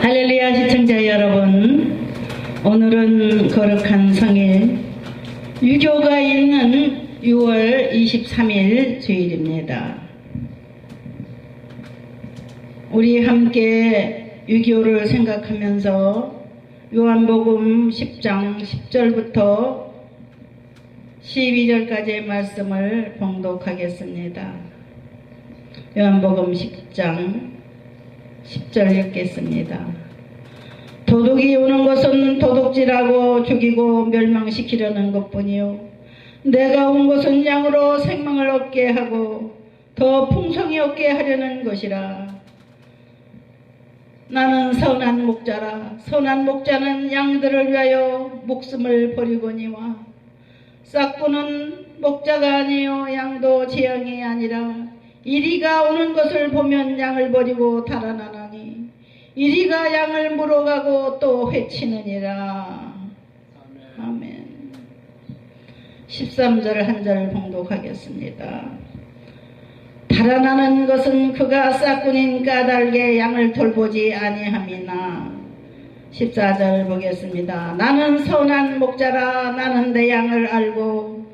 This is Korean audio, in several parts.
할렐루야 시청자 여러분, 오늘은 거룩한 성일 유교가 있는 6월 23일 주일입니다. 우리 함께 유교를 생각하면서 요한복음 10장 10절부터 12절까지의 말씀을 봉독하겠습니다. 요한복음 10장 10절 읽겠습니다. 도둑이 오는 것은 도둑질하고 죽이고 멸망시키려는 것뿐이요, 내가 온 것은 양으로 생명을 얻게 하고 더 풍성히 얻게 하려는 것이라. 나는 선한 목자라. 선한 목자는 양들을 위하여 목숨을 버리거니와, 싹꾼은 목자가 아니요 양도 제 양이 아니라 이리가 오는 것을 보면 양을 버리고 달아나나니 이리가 양을 물어가고 또 회치느니라. 아멘. 13절 한 절 봉독하겠습니다. 달아나는 것은 그가 싹꾼인 까닭에 양을 돌보지 아니함이나. 14절 보겠습니다. 나는 선한 목자라. 나는 내 양을 알고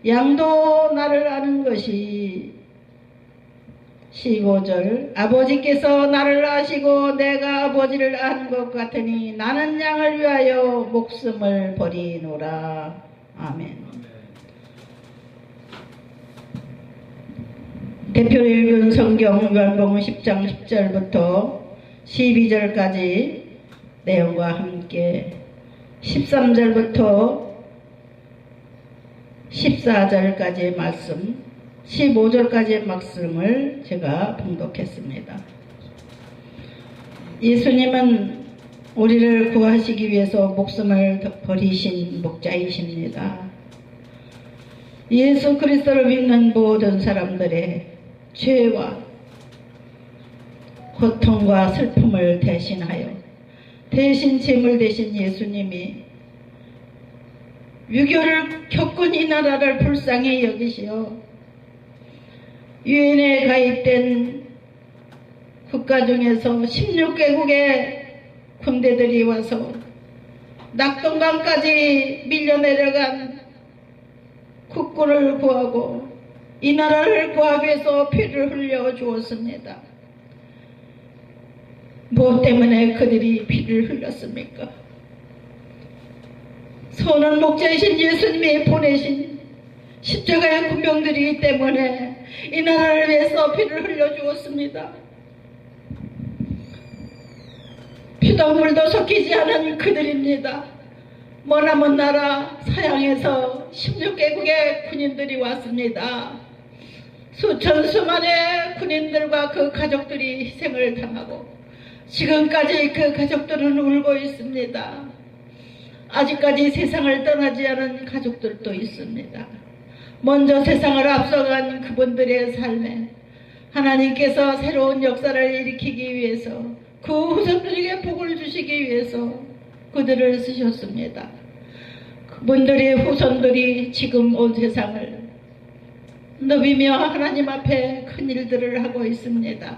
양도 나를 아는 것이. 15절 아버지께서 나를 아시고 내가 아버지를 아는 것 같으니 나는 양을 위하여 목숨을 버리노라. 아멘. 대표 읽은 성경 요한복음 10장 10절부터 12절까지 내용과 함께 13절부터 14절까지의 말씀, 15절까지의 말씀을 제가 봉독했습니다. 예수님은 우리를 구하시기 위해서 목숨을 버리신 목자이십니다. 예수 그리스도를 믿는 모든 사람들의 죄와 고통과 슬픔을 대신하여 대신 제물 되신 예수님이 유교를 겪은 이 나라를 불쌍히 여기시어 유엔에 가입된 국가 중에서 16개국의 군대들이 와서 낙동강까지 밀려내려간 국군을 구하고 이 나라를 구하기 위해서 피를 흘려 주었습니다. 무엇 때문에 그들이 피를 흘렸습니까? 선한 목자이신 예수님이 보내신 십자가의 군병들이기 때문에 이 나라를 위해서 피를 흘려 주었습니다. 피도 물도 섞이지 않은 그들입니다. 머나먼 나라 서양에서 16개국의 군인들이 왔습니다. 수천 수만의 군인들과 그 가족들이 희생을 당하고 지금까지 그 가족들은 울고 있습니다. 아직까지 세상을 떠나지 않은 가족들도 있습니다. 먼저 세상을 앞서간 그분들의 삶에 하나님께서 새로운 역사를 일으키기 위해서 그 후손들에게 복을 주시기 위해서 그들을 쓰셨습니다. 그분들의 후손들이 지금 온 세상을 누비며 하나님 앞에 큰 일들을 하고 있습니다.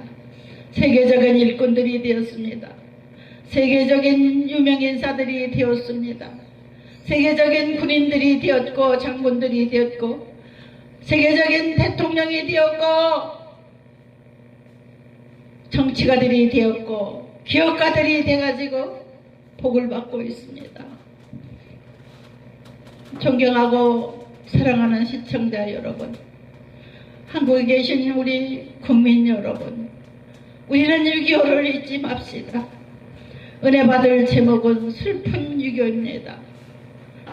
세계적인 일꾼들이 되었습니다. 세계적인 유명 인사들이 되었습니다. 세계적인 군인들이 되었고 장군들이 되었고 세계적인 대통령이 되었고 정치가들이 되었고 기업가들이 돼가지고 복을 받고 있습니다. 존경하고 사랑하는 시청자 여러분, 한국에 계신 우리 국민 여러분, 우리는 유교를 잊지 맙시다. 은혜 받을 제목은 슬픈 유교입니다.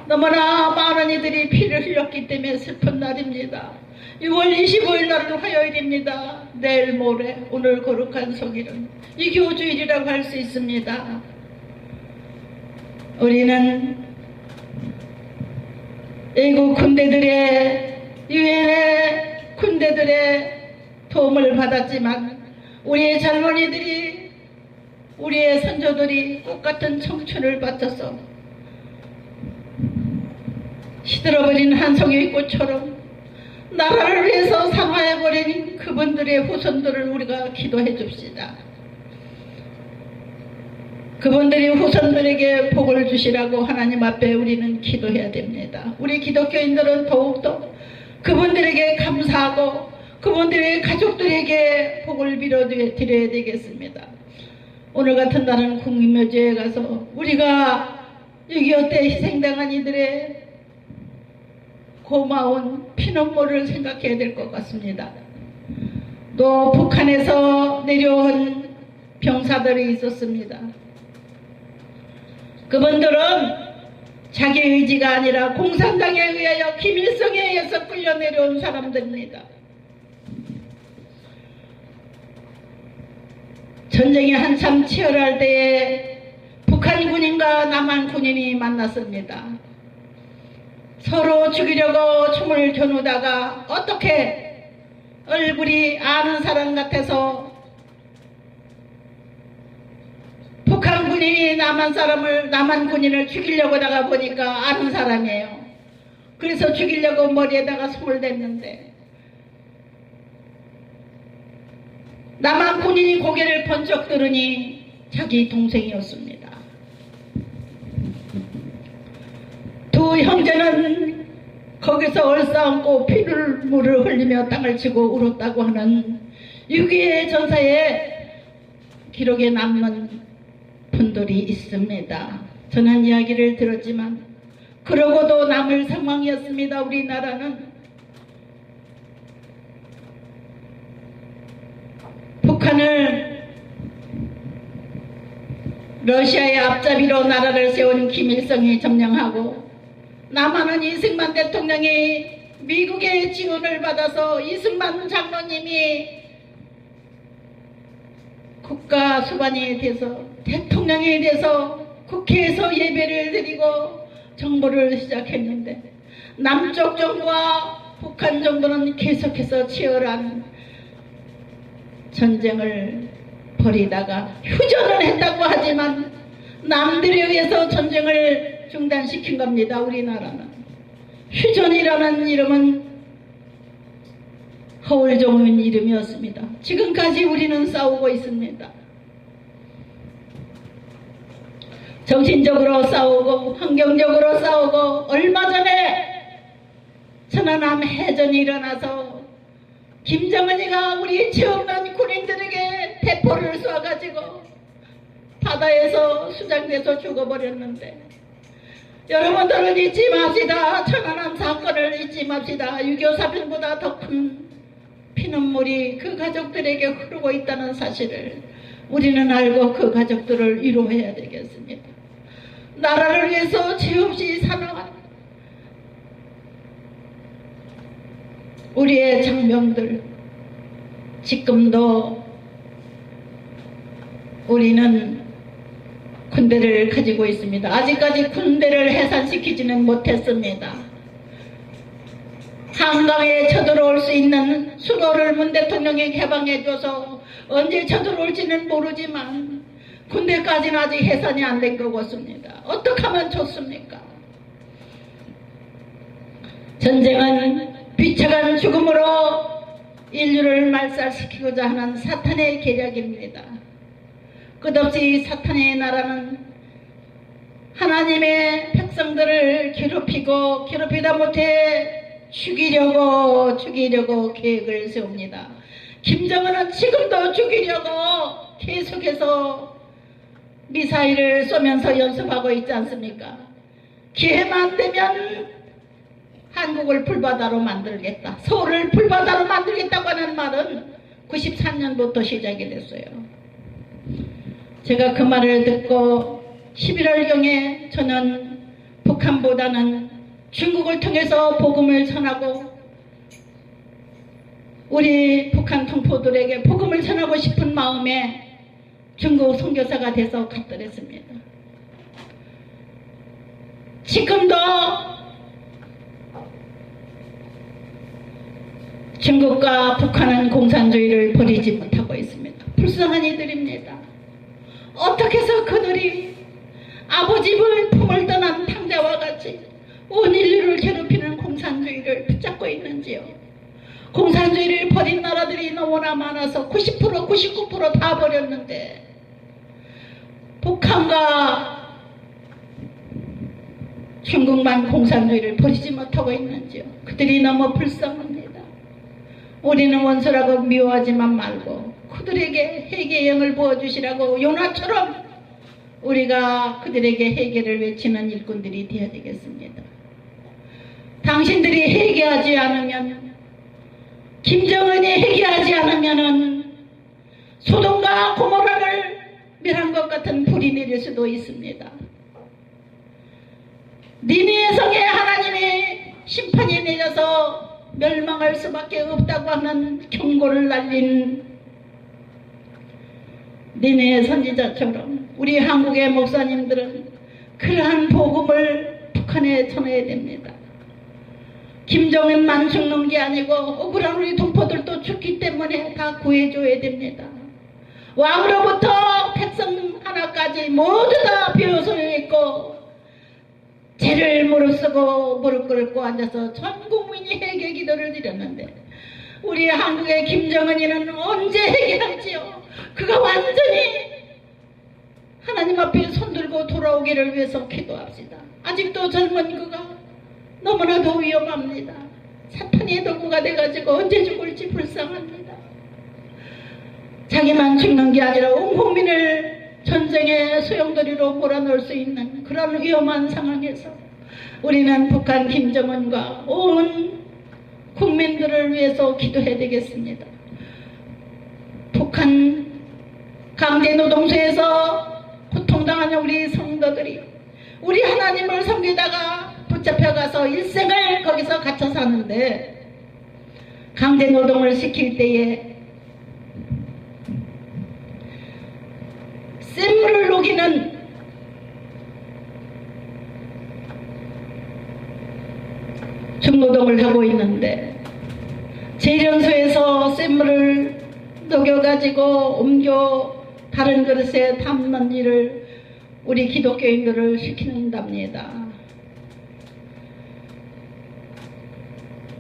너무나 많은 이들이 피를 흘렸기 때문에 슬픈 날입니다. 6월 25일 날은 화요일입니다. 내일 모레 오늘 거룩한 성일은 유교주일이라고 할 수 있습니다. 우리는 외국 군대들의 유엔의 군대들의 도움을 받았지만 우리의 젊은이들이 우리의 선조들이 꽃같은 청춘을 바쳐서 시들어버린 한 송이 꽃처럼 나라를 위해서 상하해버린 그분들의 후손들을 우리가 기도해 줍시다. 그분들이 후손들에게 복을 주시라고 하나님 앞에 우리는 기도해야 됩니다. 우리 기독교인들은 더욱더 그분들에게 감사하고 그분들의 가족들에게 복을 빌어드려야 되겠습니다. 오늘 같은 날은 국민묘지에 가서 우리가 6.25 때 희생당한 이들의 고마운 피눈물을 생각해야 될 것 같습니다. 또 북한에서 내려온 병사들이 있었습니다. 그분들은 자기 의지가 아니라 공산당에 의하여 김일성에 의해서 끌려 내려온 사람들입니다. 전쟁이 한참 치열할 때에 북한 군인과 남한 군인이 만났습니다. 서로 죽이려고 총을 겨누다가 어떻게 얼굴이 아는 사람 같아서 북한 군인이 남한 군인을 죽이려고 다가 보니까 아는 사람이에요. 그래서 죽이려고 머리에다가 손을 댔는데 남한 군인이 고개를 번쩍 들으니 자기 동생이었습니다. 두 형제는 거기서 얼싸안고 피눈물을 흘리며 땅을 치고 울었다고 하는 6.25의 전사의 기록에 남는 분들이 있습니다. 저는 이야기를 들었지만 그러고도 남을 상황이었습니다. 우리나라는 북한을 러시아의 앞잡이로 나라를 세운 김일성이 점령하고 남한은 이승만 대통령이 미국의 지원을 받아서 이승만 장로님이 국가 수반이 돼서 대통령이 돼서 국회에서 예배를 드리고 정부를 시작했는데 남쪽 정부와 북한 정부는 계속해서 치열한 전쟁을 벌이다가 휴전을 했다고 하지만 남들에 의해서 전쟁을 중단시킨 겁니다. 우리나라는. 휴전이라는 이름은 허울 좋은 이름이었습니다. 지금까지 우리는 싸우고 있습니다. 정신적으로 싸우고 환경적으로 싸우고 얼마 전에 천안함 해전이 일어나서 김정은이가 우리 죄 없는 군인들에게 대포를 쏴가지고 바다에서 수장돼서 죽어버렸는데 여러분들은 잊지 맙시다. 천안함 사건을 잊지 맙시다. 6.25 사변보다 더 큰 피눈물이 그 가족들에게 흐르고 있다는 사실을 우리는 알고 그 가족들을 위로해야 되겠습니다. 나라를 위해서 죄 없이 살아간 우리의 장병들, 지금도 우리는 군대를 가지고 있습니다. 아직까지 군대를 해산시키지는 못했습니다. 한강에 쳐들어올 수 있는 수로를 문 대통령이 개방해줘서 언제 쳐들어올지는 모르지만 군대까지는 아직 해산이 안 된 것 같습니다. 어떻게 하면 좋습니까? 전쟁은 비참한 죽음으로 인류를 말살시키고자 하는 사탄의 계략입니다. 끝없이 사탄의 나라는 하나님의 백성들을 괴롭히다 못해 죽이려고 계획을 세웁니다. 김정은은 지금도 죽이려고 계속해서 미사일을 쏘면서 연습하고 있지 않습니까? 기회만 되면 한국을 불바다로 만들겠다, 서울을 불바다로 만들겠다고 하는 말은 93년부터 시작이 됐어요. 제가 그 말을 듣고 11월경에 저는 북한보다는 중국을 통해서 복음을 전하고 우리 북한 동포들에게 복음을 전하고 싶은 마음에 중국 선교사가 돼서 갔더랬습니다. 지금도 중국과 북한은 공산주의를 버리지 못하고 있습니다. 불쌍한 이들입니다. 어떻게 해서 그들이 아버지의 품을 떠난 탕자와 같이 온 인류를 괴롭히는 공산주의를 붙잡고 있는지요. 공산주의를 버린 나라들이 너무나 많아서 90%, 99% 다 버렸는데 북한과 중국만 공산주의를 버리지 못하고 있는지요. 그들이 너무 불쌍합니다. 우리는 원수라고 미워하지만 말고 그들에게 회개의 영을 부어주시라고 요나처럼 우리가 그들에게 회개를 외치는 일꾼들이 되어야 되겠습니다. 당신들이 회개하지 않으면, 김정은이 회개하지 않으면 소돔과 고모라를 멸한 것 같은 불이 내릴 수도 있습니다. 니느웨 성에 하나님이 심판이 내려서 멸망할 수밖에 없다고 하는 경고를 날린 니느웨 선지자처럼 우리 한국의 목사님들은 그러한 복음을 북한에 전해야 됩니다. 김정은만 죽는 게 아니고 억울한 우리 동포들도 죽기 때문에 다 구해줘야 됩니다. 왕으로부터 백성 하나까지 모두 다 비호소에 있고 죄를 무릅쓰고 무릎 꿇고 앉아서 전 국민이 회개 기도를 드렸는데 우리 한국의 김정은이는 언제 회개할지요? 그가 완전히 하나님 앞에 손들고 돌아오기를 위해서 기도합시다. 아직도 젊은 그가 너무나도 위험합니다. 사탄의 도구가 돼가지고 언제 죽을지 불쌍합니다. 자기만 죽는 게 아니라 온 국민을 전쟁의 소용돌이로 몰아넣을 수 있는 그런 위험한 상황에서 우리는 북한 김정은과 온 국민들을 위해서 기도해야 되겠습니다. 북한 강제노동소에서 고통당하는 우리 성도들이 우리 하나님을 섬기다가 붙잡혀가서 일생을 거기서 갇혀 사는데 강제노동을 시킬 때에 샘물을 녹이는 중노동을 하고 있는데 재련소에서 샘물을 녹여가지고 옮겨 다른 그릇에 담는 일을 우리 기독교인들을 시킨답니다.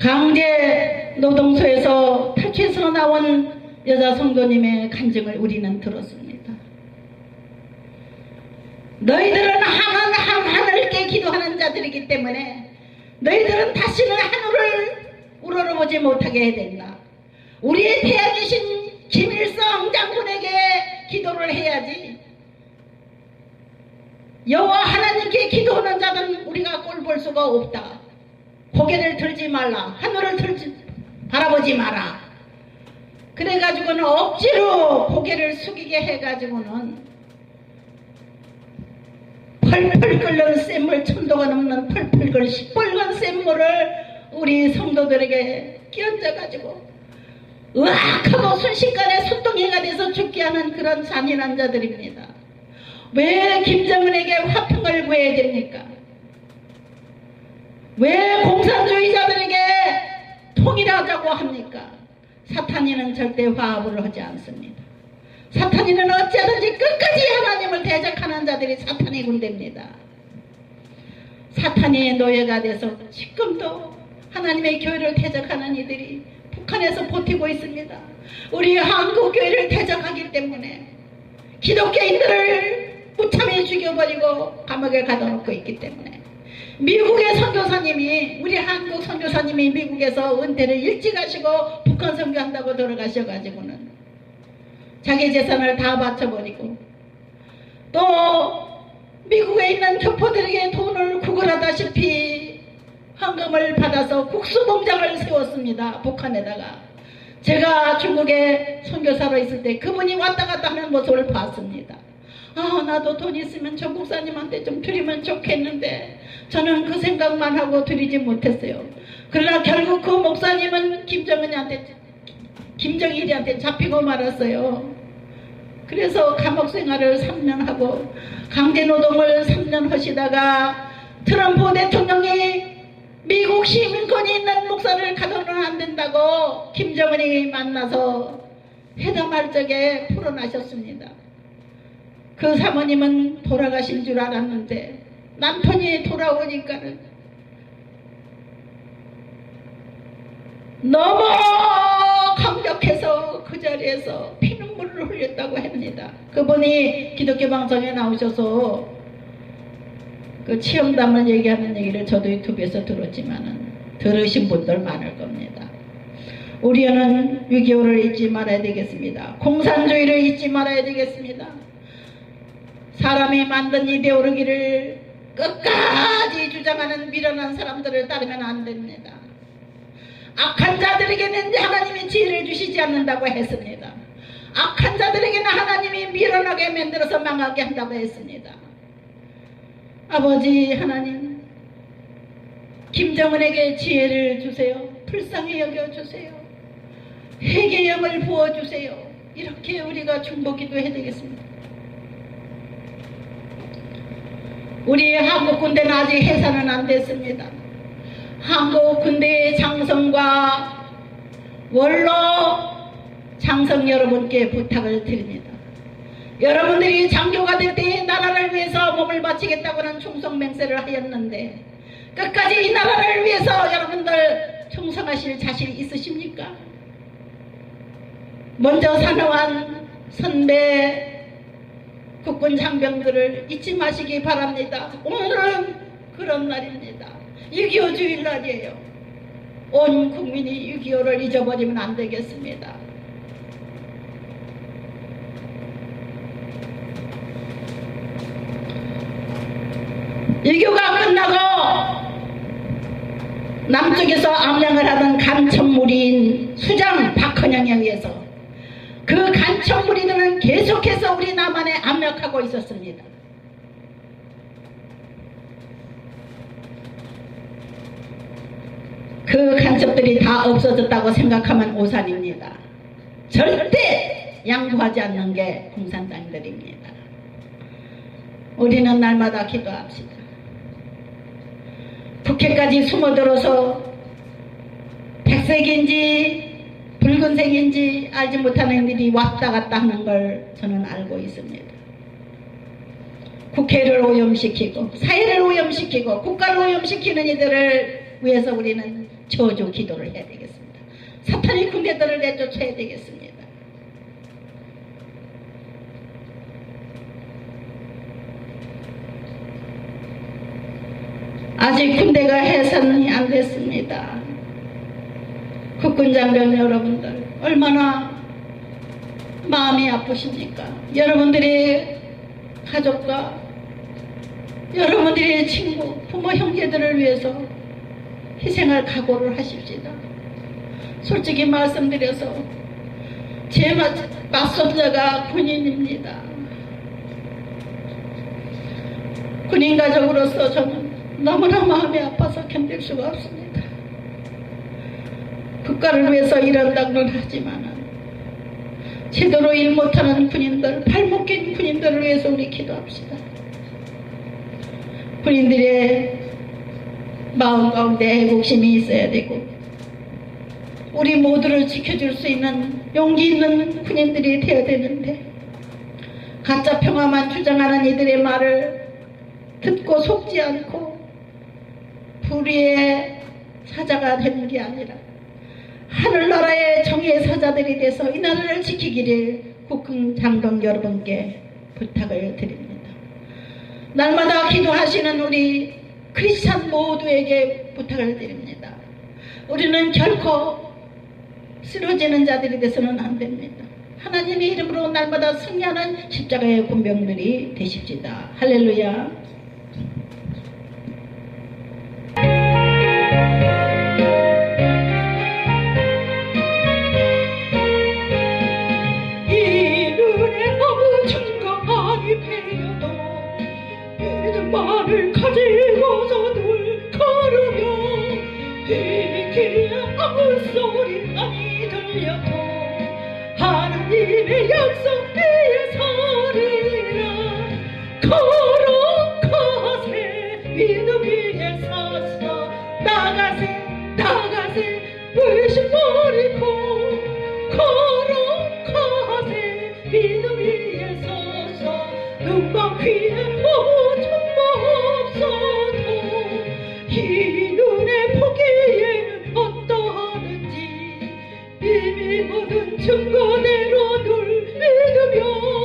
강제 노동소에서 탈취해서 나온 여자 성도님의 간증을 우리는 들었습니다. 너희들은 하늘께 기도하는 자들이기 때문에 너희들은 다시는 하늘을 우러러보지 못하게 해야 된다. 우리의 태양이신 김일성 장군에게 기도를 해야지. 여호와 하나님께 기도하는 자는 우리가 꼴 볼 수가 없다. 고개를 들지 말라. 하늘을 바라보지 마라. 그래가지고는 억지로 고개를 숙이게 해가지고는 펄펄 끓는 샘물, 천도가 넘는 펄펄 끓는 시뻘건 샘물을 우리 성도들에게 끼얹어가지고 으악하고 순식간에 손동이가 돼서 죽게 하는 그런 잔인한 자들입니다. 왜 김정은에게 화평을 구해야 됩니까? 왜 공산주의자들에게 통일하자고 합니까? 사탄이는 절대 화합을 하지 않습니다. 사탄이는 어찌하든지 끝까지 하나님을 대적하는 자들이 사탄의 군대입니다. 사탄의 노예가 돼서 지금도 하나님의 교회를 대적하는 이들이 북한에서 버티고 있습니다. 우리 한국 교회를 대적하기 때문에 기독교인들을 무참히 죽여버리고 감옥에 가둬놓고 있기 때문에 미국의 선교사님이 우리 한국 선교사님이 미국에서 은퇴를 일찍 하시고 북한 선교한다고 돌아가셔가지고는 자기 재산을 다 바쳐버리고 또 미국에 있는 교포들에게 돈을 구걸하다시피 헌금을 받아서 국수공장을 세웠습니다. 북한에다가. 제가 중국에 선교사로 있을 때 그분이 왔다 갔다 하는 모습을 봤습니다. 아, 나도 돈 있으면 저 목사님한테 좀 드리면 좋겠는데 저는 그 생각만 하고 드리지 못했어요. 그러나 결국 그 목사님은 김정일이한테 잡히고 말았어요. 그래서 감옥 생활을 3년 하고 강제노동을 3년 하시다가 트럼프 대통령이 미국 시민권이 있는 목사를 가둬놓으면 안 된다고 김정은이 만나서 회담할 적에 풀어나셨습니다. 그 사모님은 돌아가신 줄 알았는데 남편이 돌아오니까는 너무 감격해서 그 자리에서 피눈물을 흘렸다고 하신다고 합니다. 그분이 기독교 방송에 나오셔서 그 치영담을 얘기하는 얘기를 저도 유튜브에서 들었지만은 들으신 분들 많을 겁니다. 우리는 6.25를 잊지 말아야 되겠습니다. 공산주의를 잊지 말아야 되겠습니다. 사람이 만든 이데올로기를 끝까지 주장하는 미련한 사람들을 따르면 안 됩니다. 악한 자들에게는 하나님이 지혜를 주시지 않는다고 했습니다. 악한 자들에게는 하나님이 미련하게 만들어서 망하게 한다고 했습니다. 아버지 하나님, 김정은에게 지혜를 주세요. 불쌍히 여겨주세요. 회개의 영을 부어주세요. 이렇게 우리가 중보기도 해야 되겠습니다. 우리 한국 군대는 아직 해산은 안 됐습니다. 한국 군대의 장성과 원로 장성 여러분께 부탁을 드립니다. 여러분들이 장교가 될 때 나라를 위해서 몸을 바치겠다고는 충성맹세를 하였는데 끝까지 이 나라를 위해서 여러분들 충성하실 자신 있으십니까? 먼저 사노한 선배 국군 장병들을 잊지 마시기 바랍니다. 오늘은 그런 날입니다. 6.25 주일날이에요. 온 국민이 6.25를 잊어버리면 안 되겠습니다. 유교가 끝나고 남쪽에서 암양을 하던 간첩무리인 수장 박헌영에 의해서 그 간첩무리들은 계속해서 우리 남한에 압력하고 있었습니다. 그 간첩들이 다 없어졌다고 생각하면 오산입니다. 절대 양보하지 않는 게 공산당들입니다. 우리는 날마다 기도합시다. 국회까지 숨어들어서 백색인지 붉은색인지 알지 못하는 일이 왔다 갔다 하는 걸 저는 알고 있습니다. 국회를 오염시키고 사회를 오염시키고 국가를 오염시키는 이들을 위해서 우리는 저주 기도를 해야 되겠습니다. 사탄의 군대들을 내쫓아야 되겠습니다. 아직 군대가 해산이 안 됐습니다. 국군장병 여러분들 얼마나 마음이 아프십니까? 여러분들의 가족과 여러분들의 친구, 부모, 형제들을 위해서 희생할 각오를 하십시다. 솔직히 말씀드려서 제 맞손자가 군인입니다. 군인 가족으로서 저는 너무나 마음이 아파서 견딜 수가 없습니다. 국가를 위해서 일한다고는 하지만 제대로 일 못하는 군인들, 발목 낀 군인들을 위해서 우리 기도합시다. 군인들의 마음 가운데 애국심이 있어야 되고 우리 모두를 지켜줄 수 있는 용기 있는 군인들이 되어야 되는데 가짜 평화만 주장하는 이들의 말을 듣고 속지 않고 불의의 사자가 되는 게 아니라 하늘나라의 정의의 사자들이 돼서 이 나라를 지키기를 국군 장병 여러분께 부탁을 드립니다. 날마다 기도하시는 우리 크리스찬 모두에게 부탁을 드립니다. 우리는 결코 쓰러지는 자들이 돼서는 안 됩니다. 하나님의 이름으로 날마다 승리하는 십자가의 군병들이 되십시다. 할렐루야. 말을 가지고서 늘 걸으며 이기에 아무 소리 많이 들려도 하나님의 약속 위에 서리라. 걸어가세 믿음 위에 서서 나가세 불신 버리고 걸어가세 믿음 위에 서서 눈과 귀에 이 눈에 보기에는 어떠하든지 이미 모든 증거대로 늘 믿으며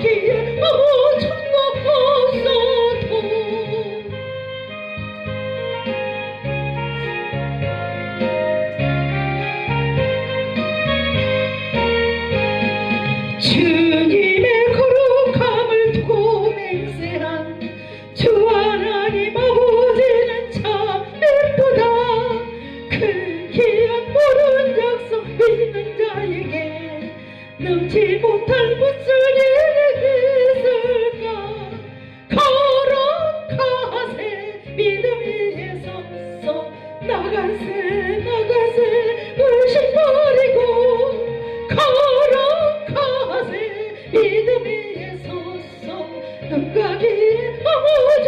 가기에 아무 정보 없어도 주님의 거룩함을 두고 맹세한 주 하나님 아버지는 참 예쁘다. 그 귀한 모든 약속 믿는 자에게 넘지 못할 무슨 일이 있을까. 거룩하세 믿음 위에 섰어 나가세 나가세 의심 버리고 거룩하세 믿음 위에 섰어 눈가기 아무 좀